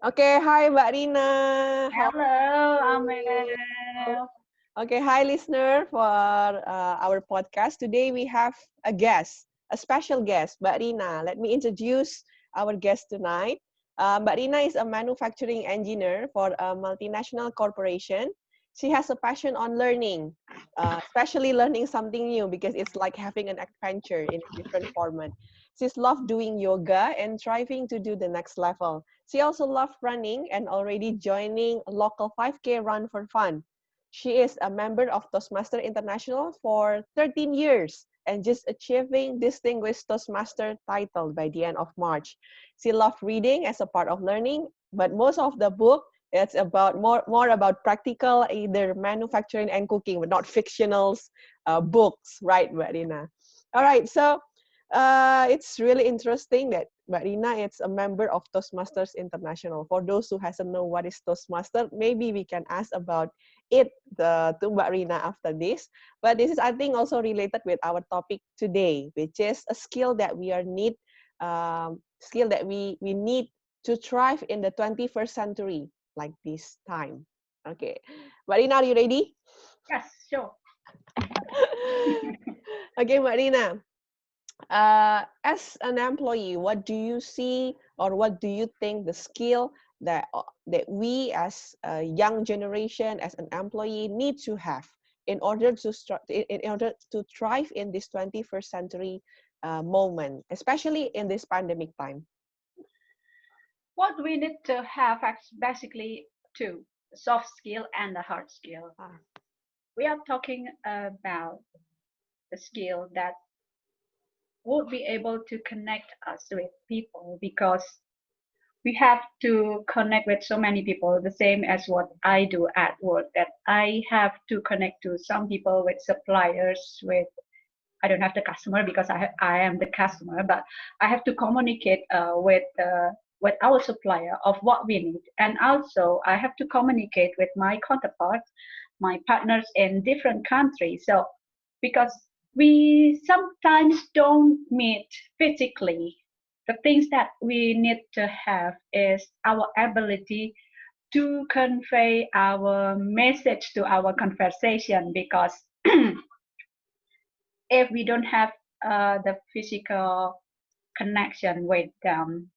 Okay, hi Mbak Rina. Hello, You? Amel. Okay, hi listener for our podcast. Today we have a special guest, Mbak Rina. Let me introduce our guest tonight. Mbak Rina is a manufacturing engineer for a multinational corporation. She has a passion on learning, especially learning something new because it's like having an adventure in a different format. She's loved doing yoga and striving to do the next level. She also loved running and already joining a local 5K run for fun. She is a member of Toastmaster International for 13 years and just achieving distinguished Toastmaster title by the end of March. She loved reading as a part of learning, but most of the book it's about more about practical, either manufacturing and cooking, but not fictional books, right, Marina? All right, so it's really interesting that Marina is a member of Toastmasters International. For those who hasn't know what is Toastmaster, maybe we can ask about it to Mbak Rina after this. But this is, I think, also related with our topic today, which is a skill that we need to thrive in the 21st century, like this time. Okay, Mbak Rina, are you ready? Yes, sure. Okay, Mbak Rina. As an employee, what do you see or what do you think the skill that we as a young generation, as an employee, need to have in order to thrive in this 21st century moment, especially in this pandemic time? What we need to have is basically two, the soft skill and the hard skill. Ah, We are talking about the skill that would be able to connect us with people because we have to connect with so many people, the same as what I do at work, that I have to connect to some people with suppliers, with I don't have the customer because I am the customer, but I have to communicate with our supplier of what we need, and also I have to communicate with my counterparts, my partners in different countries. So because we sometimes don't meet physically, the things that we need to have is our ability to convey our message to our conversation because if we don't have the physical connection with them,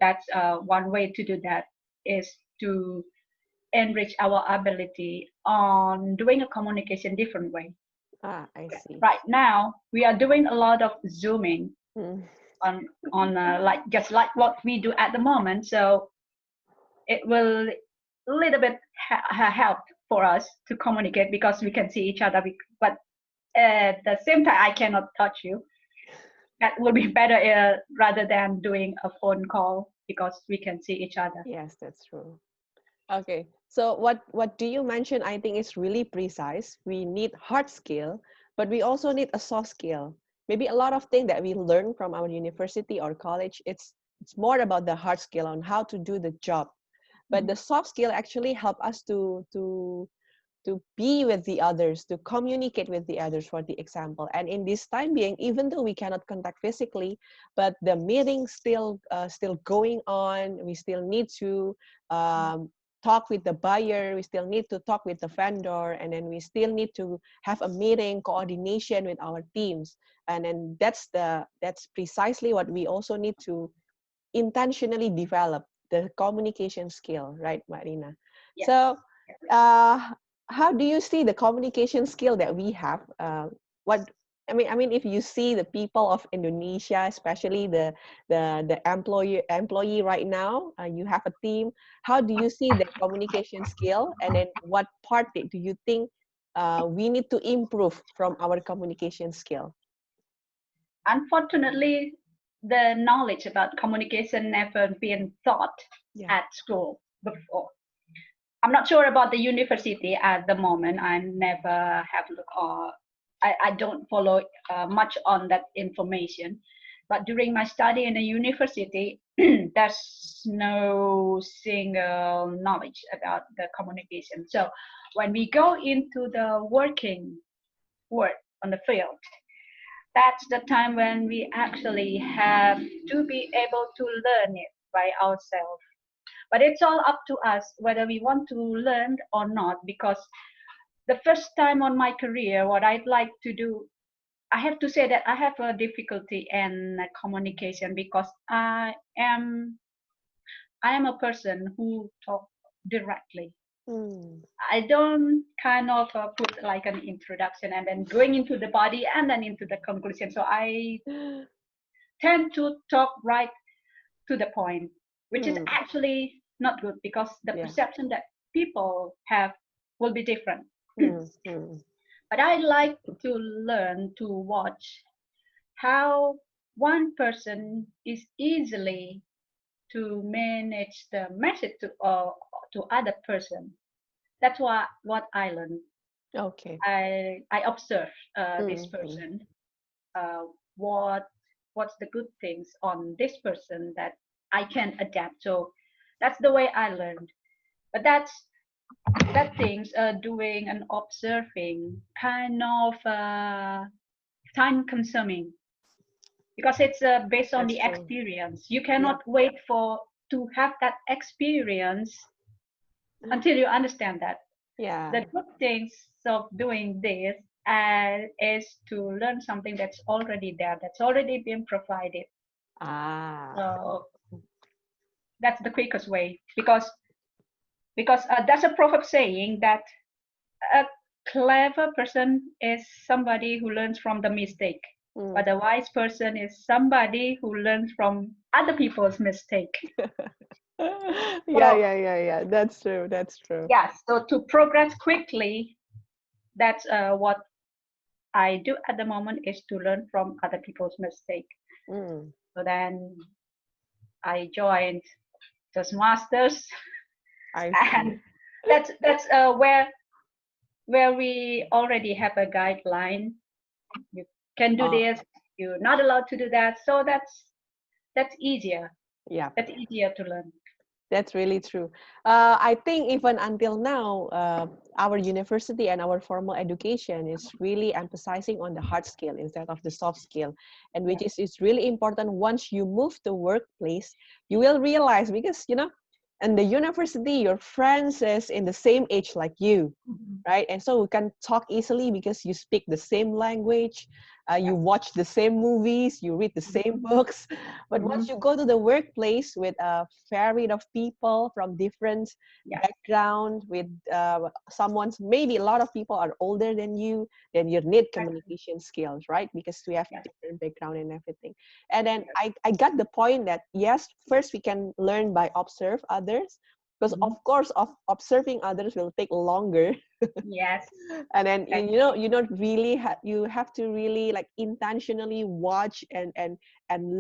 that's one way to do that is to enrich our ability on doing a communication different way. I see. Right now, we are doing a lot of zooming Hmm. on like just like what we do at the moment. So it will a little bit help for us to communicate because we can see each other. But at the same time, I cannot touch you. That would be better rather than doing a phone call because we can see each other. Yes, that's true. Okay, so what do you mention? I think is really precise. We need hard skill, but we also need a soft skill. Maybe a lot of things that we learn from our university or college, it's more about the hard skill on how to do the job. But Mhm. the soft skill actually help us to be with the others, to communicate with the others, for the example. And in this time being, even though we cannot contact physically, but the meeting still going on, we still need to talk with the buyer, we still need to talk with the vendor, and then we still need to have a meeting coordination with our teams. And then that's precisely what we also need to intentionally develop, the communication skill, right, Marina? Yes. So uh, how do you see the communication skill that we have? What I mean, if you see the people of Indonesia, especially the employee right now, you have a team. How do you see the communication skill, and then what part do you think we need to improve from our communication skill? Unfortunately, the knowledge about communication never been taught Yeah. at school before. I'm not sure about the university at the moment. I never have looked or I don't follow much on that information. But during my study in the university, there's no single knowledge about the communication. So when we go into the working work on the field, that's the time when we actually have to be able to learn it by ourselves. But it's all up to us whether we want to learn or not, because the first time on my career, what I'd like to do, I have to say that I have a difficulty in communication, because I am a person who talk directly. Mm. I don't kind of put like an introduction and then going into the body and then into the conclusion. So I tend to talk right to the point, which is Mm. actually not good, because the Yeah. perception that people have will be different. Mm. Mm. But I like to learn to watch how one person is easily to manage the message to other person. That's what I learned. Okay. I observe this Mm. Mm. person, uh, what what's the good things on this person that I can adapt. So that's the way I learned. But that things doing and observing kind of time consuming, because it's based on That's the true. experience. You Yeah. cannot wait for to have that experience until you understand that. Yeah. The good things of doing this is to learn something that's already there, that's already been provided. Ah. So that's the quickest way, because that's a proverb saying that a clever person is somebody who learns from the mistake, Mm. but a wise person is somebody who learns from other people's mistake. Yeah, So yeah, yeah, yeah. That's true. That's true. yeah, so to progress quickly, that's what I do at the moment, is to learn from other people's mistake. Mm. So then I joined Toastmasters, I see. and that's where we already have a guideline. You can do Uh, this, you're not allowed to do that. So that's easier. yeah. That's easier to learn. That's really true. I think even until now, our university and our formal education is really emphasizing on the hard skill instead of the soft skill, and which Yeah. is really important. Once you move to workplace, you will realize, because in the university, your friends is in the same age like you, Mhm. right? And so we can talk easily because you speak the same language, Yeah. you watch the same movies, you read the same books. But once Mhm. you go to the workplace with a varied of people from different Yes. background, with someone's, maybe a lot of people are older than you, then you need Exactly. communication skills, right? Because we have Yes. different background and everything. And then Yes. I got the point that yes, first we can learn by observe others, because of Mhm. course of observing others will take longer. Yes. And then Exactly. you don't really you have to really like intentionally watch and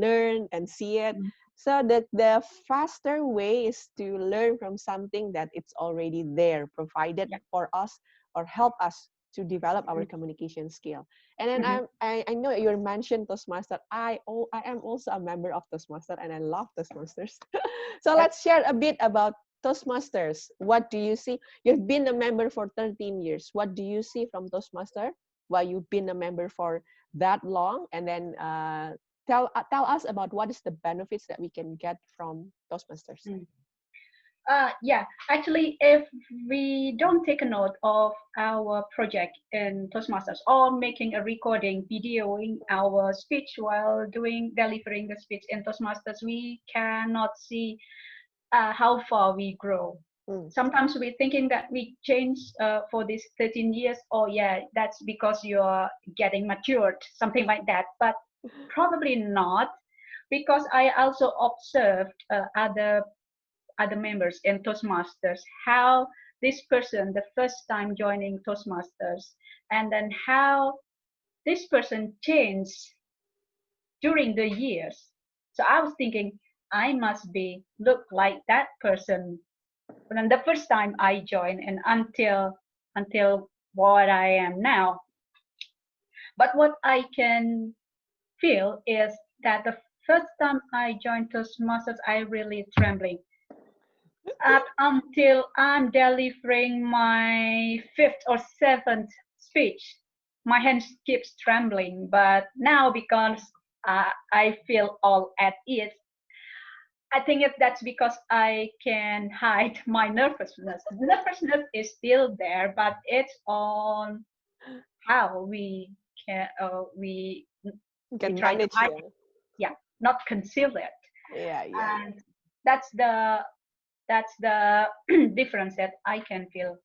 learn and see it. Mhm. So that the faster way is to learn from something that it's already there, provided Yeah. for us or help us to develop our Mhm. communication skill. And then Mhm. I know you mentioned Toastmaster. I am also a member of Toastmaster and I love Toastmasters. So Yes. let's share a bit about Toastmasters. What do you see? You've been a member for 13 years. What do you see from Toastmaster while you've been a member for that long? And then tell us about what is the benefits that we can get from Toastmasters. Mm. Yeah, actually, if we don't take a note of our project in Toastmasters, or making a recording, videoing our speech while delivering the speech in Toastmasters, we cannot see how far we grow. Mm. Sometimes we're thinking that we change for these 13 years. Oh yeah, that's because you're getting matured, something like that. But probably not, because I also observed other members in Toastmasters, how this person, the first time joining Toastmasters, and then how this person changed during the years. So I was thinking, I must be look like that person when the first time I joined, and until what I am now. But what I can feel is that the first time I joined Toastmasters, I really trembling. Up until I'm delivering my fifth or seventh speech, my hands keeps trembling. But now, because I feel all at ease, I think that's because I can hide my nervousness. The nervousness is still there, but it's on how we can we Can try to manage, hide yeah. it. Yeah, not conceal it. Yeah, yeah, And yeah. that's the difference that I can feel.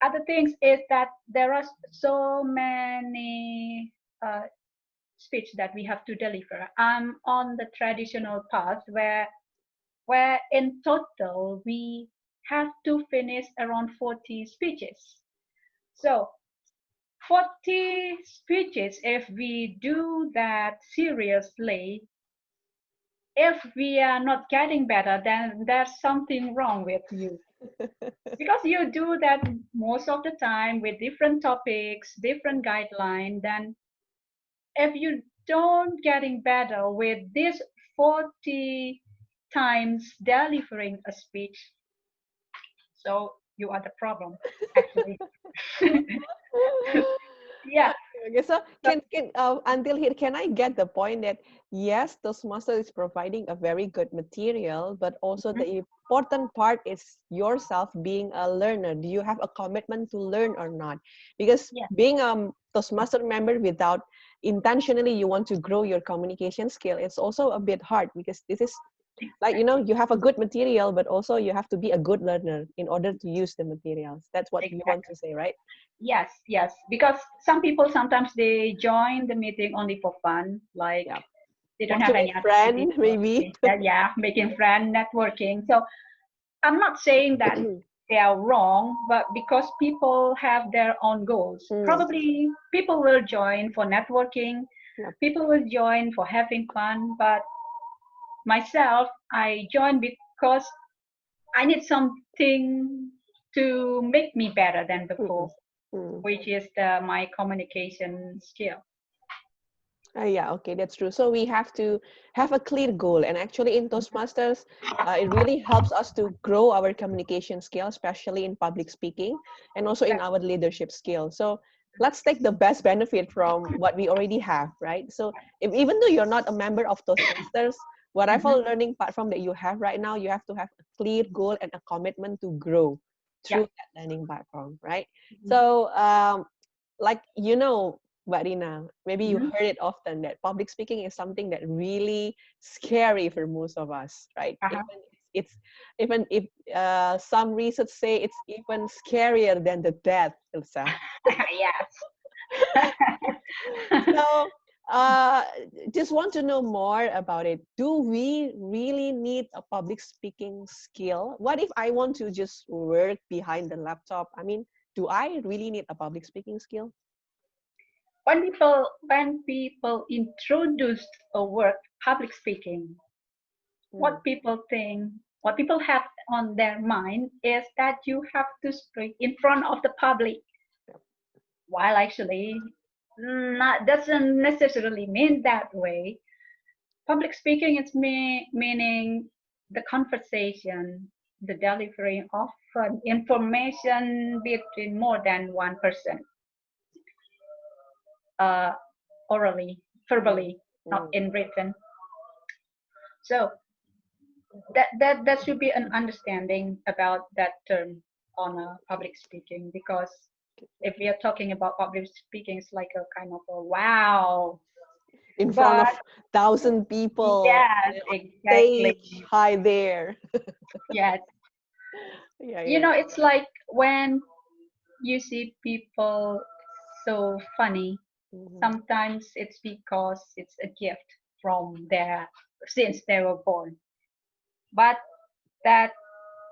Other things is that there are so many speech that we have to deliver. I'm on the traditional path where in total we have to finish around 40 speeches. So 40 speeches, if we do that seriously, if we are not getting better, then there's something wrong with you. Because you do that most of the time with different topics, different guidelines, then if you don't getting better with this 40 times delivering a speech, so you are the problem, actually. Yeah. Okay, so So, can until here, can I get the point that yes, Toastmaster is providing a very good material, but also mhm, the important part is yourself being a learner. Do you have a commitment to learn or not? Because yeah, being a Toastmaster member without intentionally you want to grow your communication skill, it's also a bit hard because this is like exactly. you have a good material, but also you have to be a good learner in order to use the materials. That's what you want Exactly. to say, right? Yes, yes. Because some people sometimes they join the meeting only for fun, like Yeah. they don't have Watching any a activity friend, to maybe. yeah, making friend, networking. So I'm not saying that they are wrong, but because people have their own goals, Mm, probably people will join for networking, yep. people will join for having fun, but myself, I joined because I need something to make me better than Mm-mm. before, Mm. which is my communication skill. Yeah, okay, that's true. So we have to have a clear goal. And actually, in Toastmasters, it really helps us to grow our communication skill, especially in public speaking and also in our Exactly. leadership skill. So let's take the best benefit from what we already have, right? So if, even though you're not a member of Toastmasters, whatever Hmm. learning platform that you have right now, you have to have a clear goal and a commitment to grow Yeah. through that learning platform, right? Hmm. So, like, Mbak Rina, maybe you Hmm. heard it often that public speaking is something that really scary for most of us, right? Uh-huh. Even it's even if some research say it's even scarier than the death itself. Yes. So, uh, just want to know more about it. Do we really need a public speaking skill? What if I want to just work behind the laptop? I mean, do I really need a public speaking skill? When people introduce a word public speaking, Mm, what people have on their mind is that you have to speak in front of the public, yep. while actually not doesn't necessarily mean that way. Public speaking is meaning the conversation, the delivery of information between more than one person, uh, orally, Mm, verbally, not mm, in written. So that should be an understanding about that term on public speaking, because if we are talking about public speaking, it's like a kind of a wow. in front But of thousand people yes, on stage, exactly. high there. Yes. Yeah, You yeah, know, yeah. it's like when you see people so funny, Mhm, sometimes it's because it's a gift from their since they were born. But that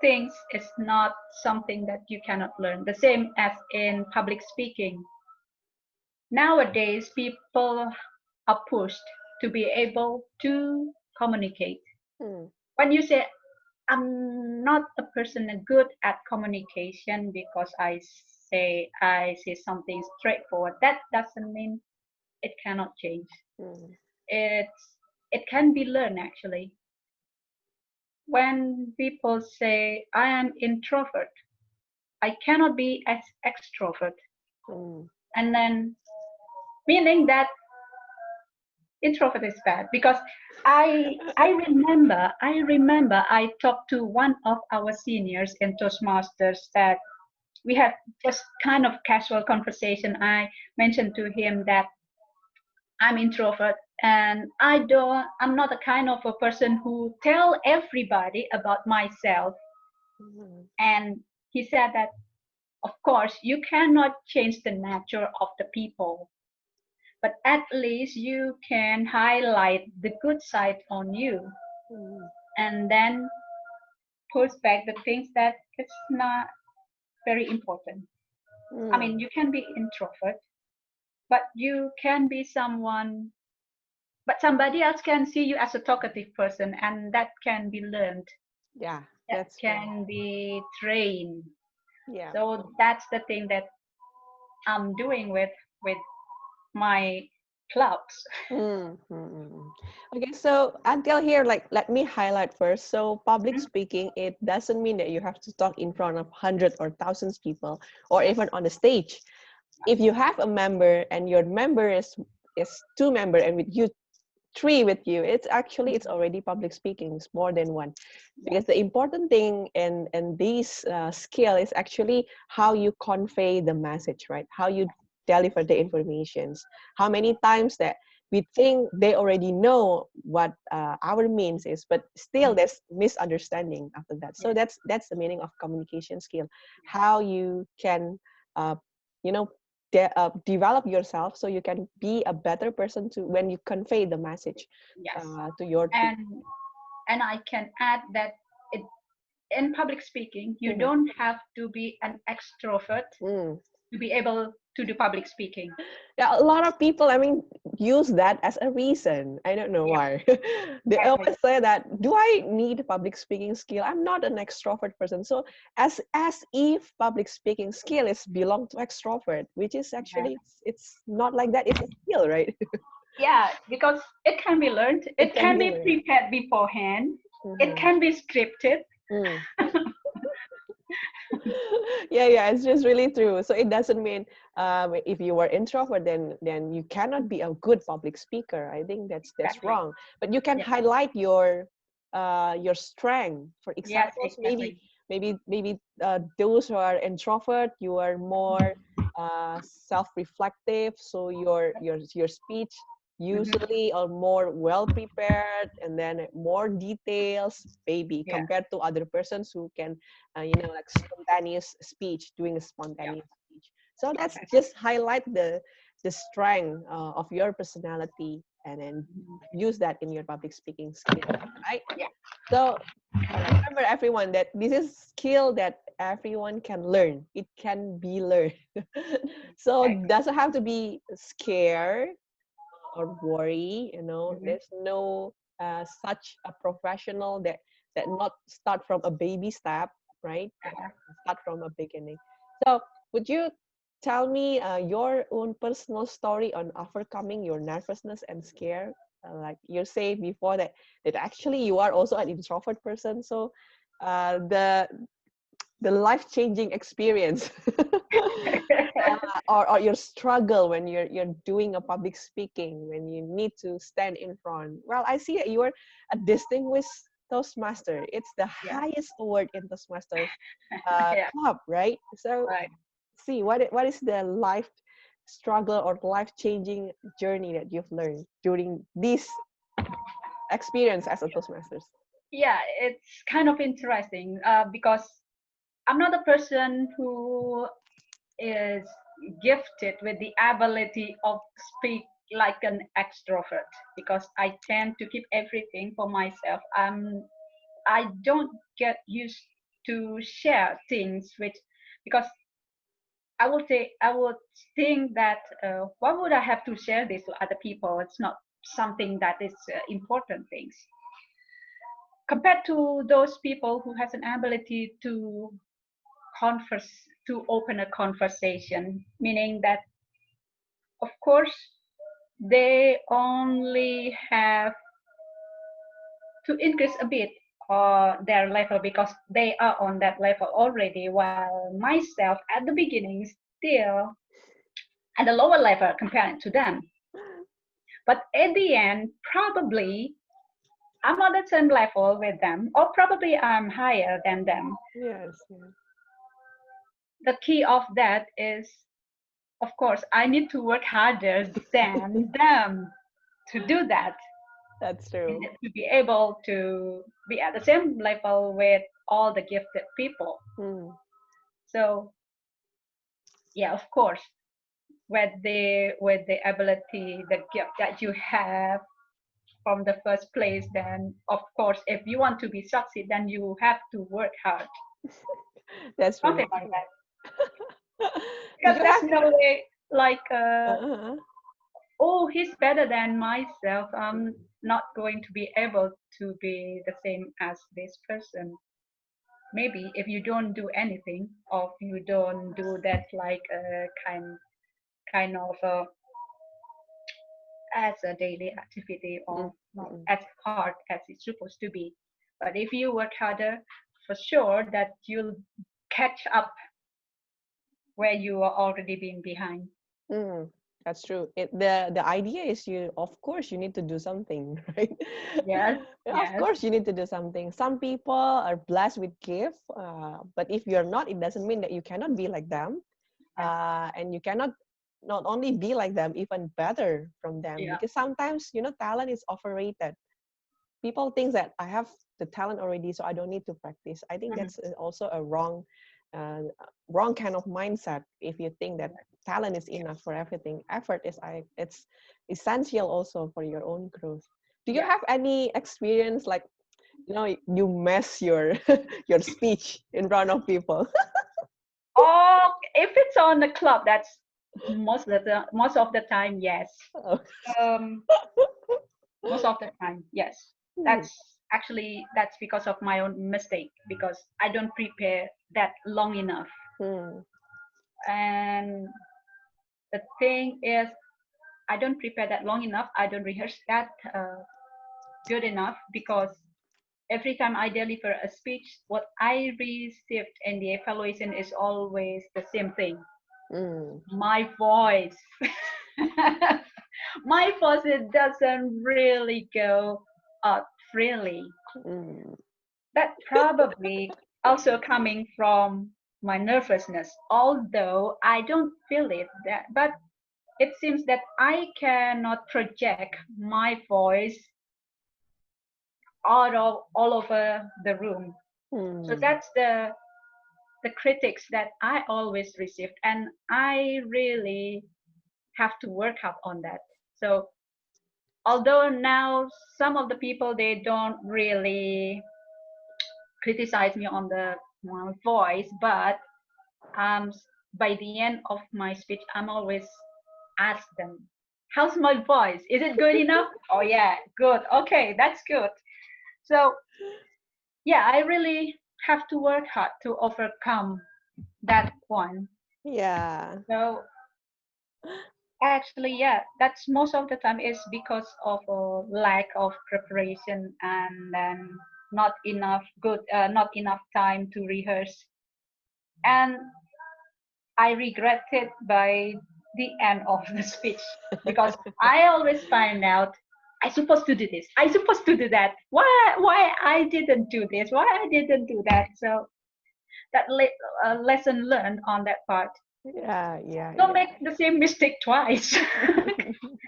things is not something that you cannot learn. The same as in public speaking. Nowadays, people are pushed to be able to communicate. mm, When you say, I'm not a person good at communication because I say something straightforward, that doesn't mean it cannot change. mm, It can be learned actually. When people say I am introvert, I cannot be as extrovert, mm, and then meaning that introvert is bad because I remember I talked to one of our seniors in Toastmasters that we had just kind of casual conversation. I mentioned to him that I'm introvert and I'm not the kind of a person who tell everybody about myself. Mhm. And he said that of course you cannot change the nature of the people, but at least you can highlight the good side on you Mhm. and then push back the things that it's not very important. I mean, Mm. you can be introvert, but you can be someone, but somebody else can see you as a talkative person, and that can be learned, Yeah, that that's true. can be trained. Yeah. So that's the thing that I'm doing with my clubs. Mm, mm, mm, mm. Okay, so until here, like, let me highlight first. So, public Mhm. speaking, it doesn't mean that you have to talk in front of hundreds or thousands people, or Yes. even on the stage. If you have a member and your member is two member and with you three with you, it's Mhm. already public speaking. It's more than one, Yeah. because the important thing in this skill is actually how you convey the message, right? How you deliver the informations. How many times that we think they already know what our means is, but still Mhm. there's misunderstanding after that. So Yes. that's the meaning of communication skill. How you can uh, you know develop yourself so you can be a better person to when you convey the message Yes. to your team. And and I can add that it, in public speaking, you Mhm. don't have to be an extrovert Mm. to be able to do public speaking. Yeah, a lot of people, I mean, use that as a reason. I don't know Yeah, why. They exactly. always say that, do I need a public speaking skill? I'm not an extrovert person. So as if public speaking skill is belong to extrovert, which is Yeah. actually it's not like that. It's a skill, right? Yeah, because it can be learned, It it can can be be learned. prepared beforehand, it Mhm. can be scripted. Mm. Yeah, it's just really true. So it doesn't mean if you were introvert, then you cannot be a good public speaker. I think that's Exactly. wrong. But you can Yeah. highlight your strength. For Yes, examples, maybe exactly. those who are introvert, you are more self-reflective. So your speech Hmm. usually are more well prepared and then more details maybe Yeah. compared to other persons who can like spontaneous speech, doing a Yeah. spontaneous speech. So that's Exactly. just highlight the strength of your personality and then Mhm. use that in your public speaking skill, right? Yeah. So remember everyone that this is skill that everyone can learn. It can be learned. So Exactly. doesn't have to be scared or worry. Hmm. There's no such a professional that not start from a baby step, right? That Yeah. start from a beginning. So would you tell me your own personal story on overcoming your nervousness and scare? Like you said before that actually you are also an introvert person. So the life changing experience or your struggle when you're doing a public speaking when you need to stand in front. Well, I see that you are a distinguished Toastmaster. It's the Yeah. highest award in Toastmasters Yeah. club, right? So Right. see what is the life struggle or life changing journey that you've learned during this experience as a Toastmasters. Yeah, it's kind of interesting because I'm not a person who is gifted with the ability of speak like an extrovert because I tend to keep everything for myself. I don't get used to share things with because I would think that why would I have to share this to other people? It's not something that is important things compared to those people who has an ability to converse to open a conversation, meaning that of course they only have to increase a bit their level because they are on that level already, while myself at the beginning still at a lower level compared to them. But at the end, probably I'm on the same level with them, or probably I'm higher than them. Yes, yes. The key of that is, of course, I need to work harder than them to do that, That's and true. to be able to be at the same level with all the gifted people. Mm. So yeah, of course, with the ability, the gift that you have from the first place, then of course, if you want to be succeed, then you have to work hard, That's something really like true. that. Did Because you there's have? no way like, Uh-huh. oh, he's better than myself. I'm not going to be able to be the same as this person. Maybe if you don't do anything, or if you don't do that like a kind of as a daily activity, Mm, or not mm, as hard as it's supposed to be. But if you work harder, for sure that you'll catch up where you are already being behind. mm. That's true. The idea is you, of course, you need to do something, right? Yes, Yeah, of yes, course, you need to do something. Some people are blessed with gift, but if you're not, it doesn't mean that you cannot be like them, yes, and you cannot not only be like them, even better from them. yeah. Because sometimes, talent is overrated. People think that I have the talent already, so I don't need to practice. I think Mhm. that's also a wrong kind of mindset. If you think that talent is enough for everything, effort is it's essential also for your own growth. Do you Yeah. have any experience like you mess your your speech in front of people? Or if it's on the club, that's most of the time, yes. Oh. Um, Most of the time, yes. Hmm. That's because of my own mistake, because I don't prepare that long enough. Hmm. And the thing is, I don't prepare that long enough. I don't rehearse that good enough, because every time I deliver a speech, what I received in the evaluation is always the same thing. Hmm. My voice. My voice, it doesn't really go out freely. Hmm. That probably also coming from my nervousness, although I don't feel it. But it seems that I cannot project my voice all over the room. So Hmm. that's the critics that I always received, and I really have to work up on that. So although now some of the people, they don't really criticize me on the my voice, but um by the end of my speech, I'm always ask them, how's my voice, is it good enough? Oh yeah, good, okay, that's good. So yeah, I really have to work hard to overcome that one. Yeah. So actually, yeah, that's most of the time is because of a lack of preparation, and then not enough time to rehearse. And I regret it by the end of the speech, because I always find out I supposed to do this, I supposed to do that. Why I didn't do this? Why I didn't do that? So that lesson learned on that part. Yeah, yeah, Don't yeah. make the same mistake twice.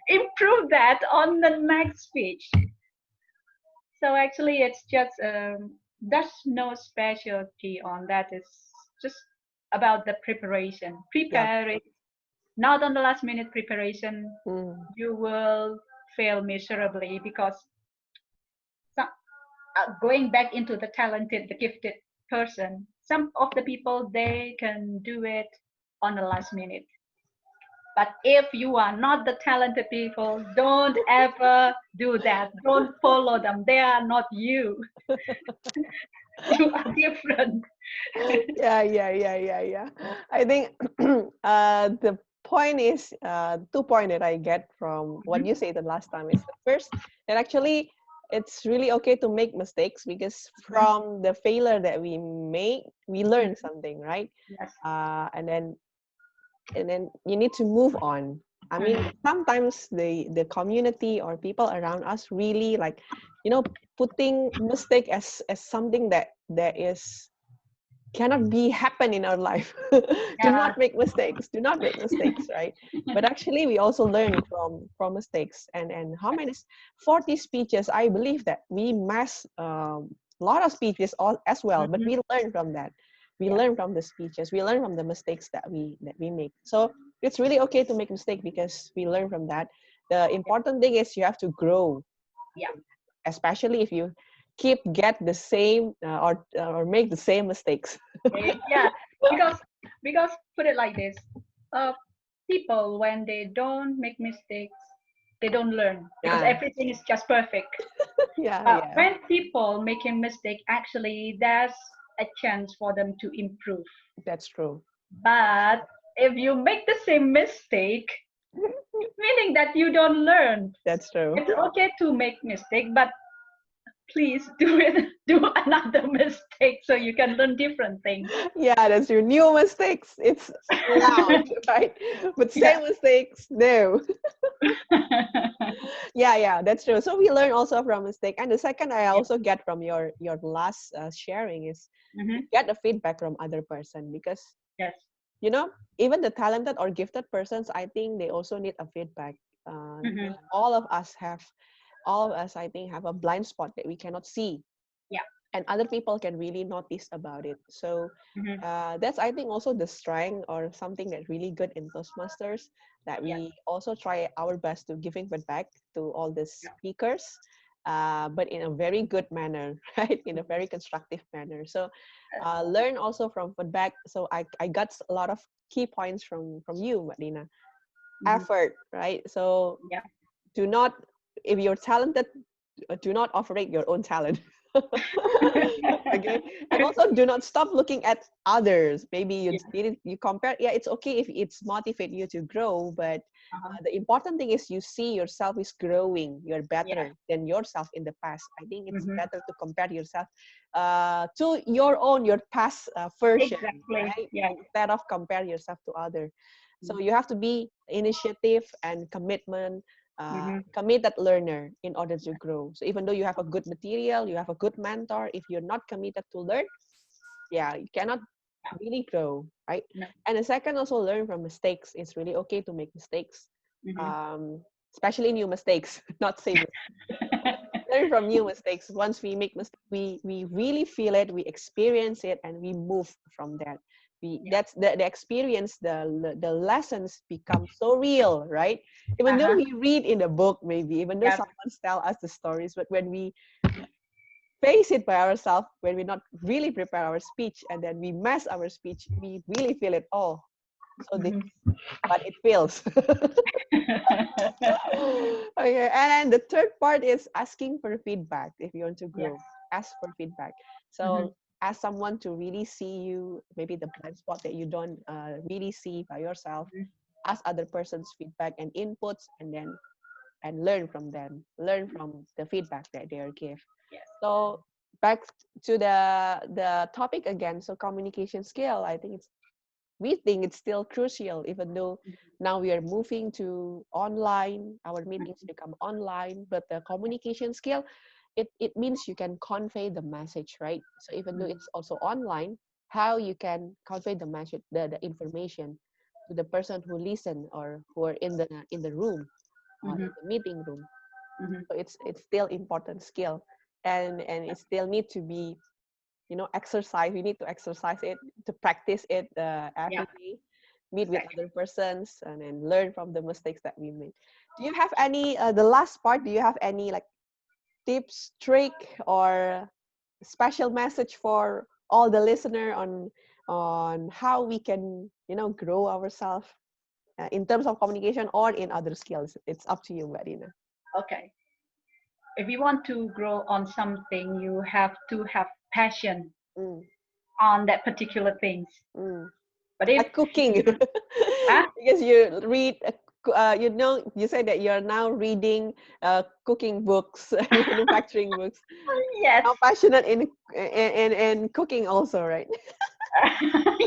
Improve that on the next speech. So actually, it's just there's no specialty on that. It's just about the preparation. Yep. Prepare it. Not on the last minute preparation, Mm. you will fail miserably, because going back into the talented, the gifted person, some of the people, they can do it on the last minute. But if you are not the talented people, don't ever do that. Don't follow them. They are not you. You are different. Yeah, yeah, yeah, yeah, yeah. I think the point is 2 point that I get from what Mhm. you said the last time is the first that actually it's really okay to make mistakes because Mhm. from the failure that we make, we learn Mhm. something, right? Yes. And then you need to move on. I mean, sometimes the community or people around us really like, putting mistake as something that is cannot be happen in our life. Do Yeah. not make mistakes. Do not make mistakes, right? But actually, we also learn from mistakes. And how many 40 speeches? I believe that we mass a lot of speeches as well, but Mhm. we learn from that. We Yeah. learn from the speeches. We learn from the mistakes that we make. So it's really okay to make mistake because we learn from that. The important thing is you have to grow, Yeah. especially if you keep get the same or make the same mistakes. Yeah. Because put it like this, uh, people when they don't make mistakes, they don't learn because Yeah, everything is just perfect. yeah, yeah. When people making mistake, actually, there's a chance for them to improve. That's true. But if you make the same mistake, meaning that you don't learn. That's true. It's okay to make mistake, but please do another mistake so you can learn different things. Yeah, that's your new mistakes. It's allowed, right? But Yeah. same mistakes, no. Yeah, yeah, that's true. So we learn also from mistake. And the second I Yeah. also get from your last sharing is Hmm. get the feedback from other person because Yes. you know even the talented or gifted persons, I think they also need a feedback. Hmm. All of us have all of us, I think, have a blind spot that we cannot see, Yeah. and other people can really notice about it. So Hmm. that's, I think, also the strength or something that really good in Toastmasters, that Yeah. we also try our best to giving feedback to all the Yeah. speakers, but in a very good manner, right? In a very constructive manner. So learn also from feedback. So I got a lot of key points from you, Marina. Hmm. Effort, right? So Yeah. do not, if you're talented, do not overrate your own talent. Okay, and also do not stop looking at others. Maybe you Yeah. didn't, you compare. Yeah, it's okay if it's motivate you to grow, but Uh-huh. the important thing is you see yourself is growing. You're Yeah. better than yourself in the past. I think it's Hmm. better to compare yourself to your past version, Exactly. right? Yeah. Instead of compare yourself to other. So Hmm. you have to be initiative and commitment, Hmm. committed learner in order to grow. So even though you have a good material, you have a good mentor, if you're not committed to learn, yeah, you cannot really grow, right? No. And the second, also learn from mistakes. It's really okay to make mistakes, Hmm. um, especially new mistakes, not same. Learn from new mistakes. Once we make mistakes, we really feel it, we experience it, and we move from that. We Yeah. That's the experience, the lessons become so real, right? Even though Uh-huh. we read in a book, maybe even though Yeah. someone's tell us the stories, but when we face it by ourselves, when we not really prepare our speech and then we mess our speech, we really feel it all. So this, Hmm. but it feels. Okay, and then the third part is asking for feedback. If you want to Yeah. grow, ask for feedback. Hmm. So ask someone to really see you, maybe the blind spot that you don't really see by yourself. Ask other person's feedback and inputs, and then and learn from them. Learn from the feedback that they are give. Yes. So back to the topic again. So communication skill, I think we think it's still crucial, even though now we are moving to online, our meetings become online, but the communication skill, it means you can convey the message, right? So even though it's also online, how you can convey the message, the information to the person who listen or who are in the room or Hmm. in the meeting room. Hmm. So it's still important skill, and it still need to be, exercise. We need to exercise it, to practice it Yeah. every day, meet with Exactly. other persons, and then learn from the mistakes that we made. Do you have any the last part, do you have any like tips, trick, or special message for all the listener on how we can grow ourselves in terms of communication or in other skills? It's up to you, Marina. Okay. If you want to grow on something, you have to have passion Mm, on that particular things. mm. But if Like cooking. you, huh? Because you read you say that you're now reading cooking books and manufacturing books. Yes. Now passionate in cooking also, right?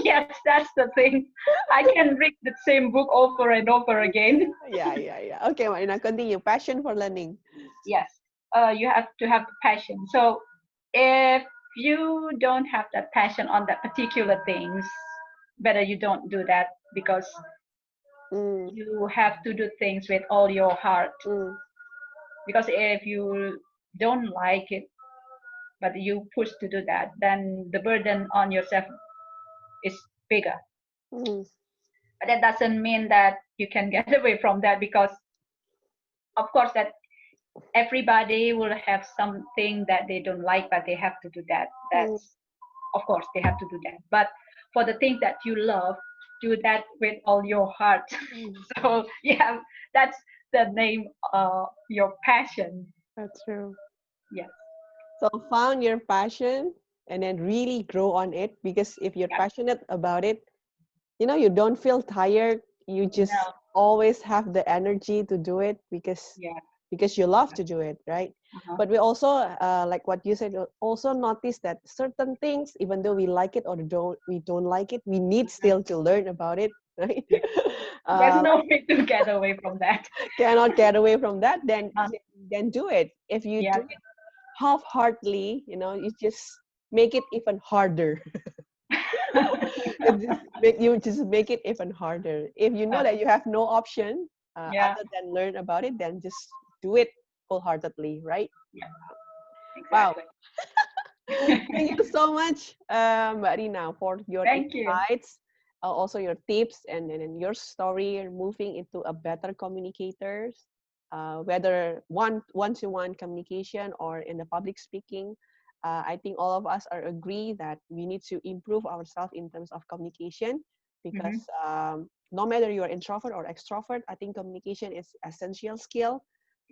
Yes, that's the thing. I can read the same book over and over again. Yeah, yeah, yeah. Okay, Marina, continue. Passion for learning. Yes, you have to have the passion. So if you don't have that passion on that particular things, better you don't do that, because Mm, you have to do things with all your heart. mm, Because if you don't like it, but you push to do that, then the burden on yourself is bigger. mm, But that doesn't mean that you can get away from that, because of course that everybody will have something that they don't like, but they have to do that. mm, That's, of course they have to do that. But for the things that you love, do that with all your heart. mm. So yeah, that's the name, your passion. That's true. Yes. So found your passion and then really grow on it, because if you're Yeah. passionate about it, you don't feel tired. You just No. always have the energy to do it Yeah. because you love to do it, right? Uh-huh. But we also, like what you said, also notice that certain things, even though we like it or we don't like it, we need Mhm. still to learn about it, right? Yeah. There's no Like, way to get away from that. cannot get away from that. Then Uh, then do it. If you do yeah. it half-heartedly, you just make it even harder. You just make it even harder. If you know Uh, that you have no option yeah. other than learn about it, then just do it wholeheartedly, right? Yeah. Wow. Exactly. Thank you so much, Marina, for your Thank you. insights, also your tips, and your story and moving into a better communicators, whether one-to-one communication or in the public speaking. I think all of us are agree that we need to improve ourselves in terms of communication, because Hmm. no matter you're introvert or extrovert, I think communication is essential skill,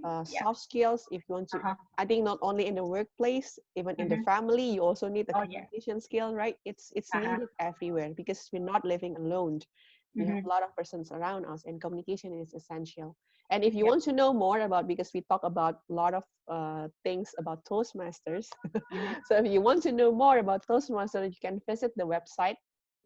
Yeah. soft skills. If you want to, Uh-huh. I think not only in the workplace, even in the Hmm. family, you also need a Oh yeah. communication skill, right? It's Uh-huh. needed everywhere, because we're not living alone. We have Hmm. a lot of persons around us, and communication is essential. And if you Yep. want to know more about, because we talk about a lot of things about Toastmasters, Hmm. so if you want to know more about Toastmasters, you can visit the website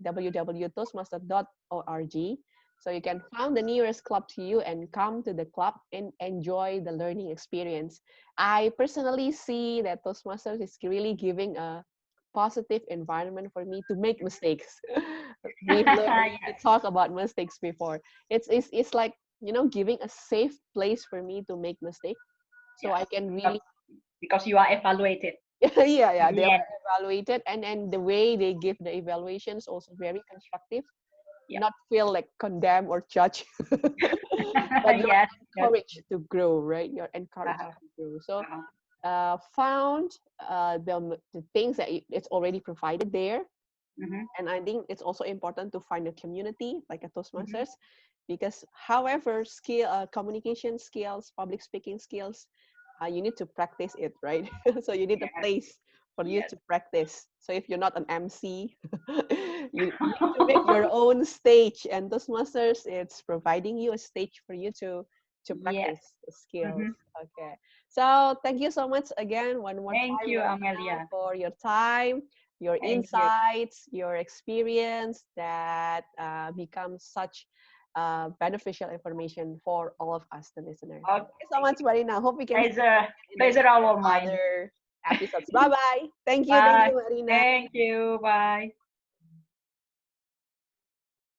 www.toastmaster.org. So you can find the nearest club to you and come to the club and enjoy the learning experience. I personally see that Toastmasters is really giving a positive environment for me to make mistakes. We Yes. talked about mistakes before. It's like, giving a safe place for me to make mistakes, so Yes. I can Because really because you are evaluated. yeah, they Yeah. were evaluated, and the way they give the evaluations also very constructive, Yeah. not feel like condemn or judge, but you're Yes. Yes. encouraged to grow, right? You're encouraged Uh-huh. to grow. So Uh-huh. found the things that it's already provided there. Hmm. And I think it's also important to find a community like a Hmm. Toastmasters, because however communication skills, public speaking skills, you need to practice it, right? So you need a Yes. place for you Yes. to practice. So if you're not an MC, you need to make your own stage, and Toastmasters, it's providing you a stage for you to Yes. practice the skills. Hmm. Okay. So thank you so much again, one more Thank time, you, Marina, Amelia. for your time, your Thank you. insights, your experience that becomes such beneficial information for all of us, the listeners. Okay. Thank you so much, Marina. Hope we can see you Pleasure. in the Pleasure all of mine. other episodes. Bye bye. Thank you, Bye. Marina. Thank you. Bye.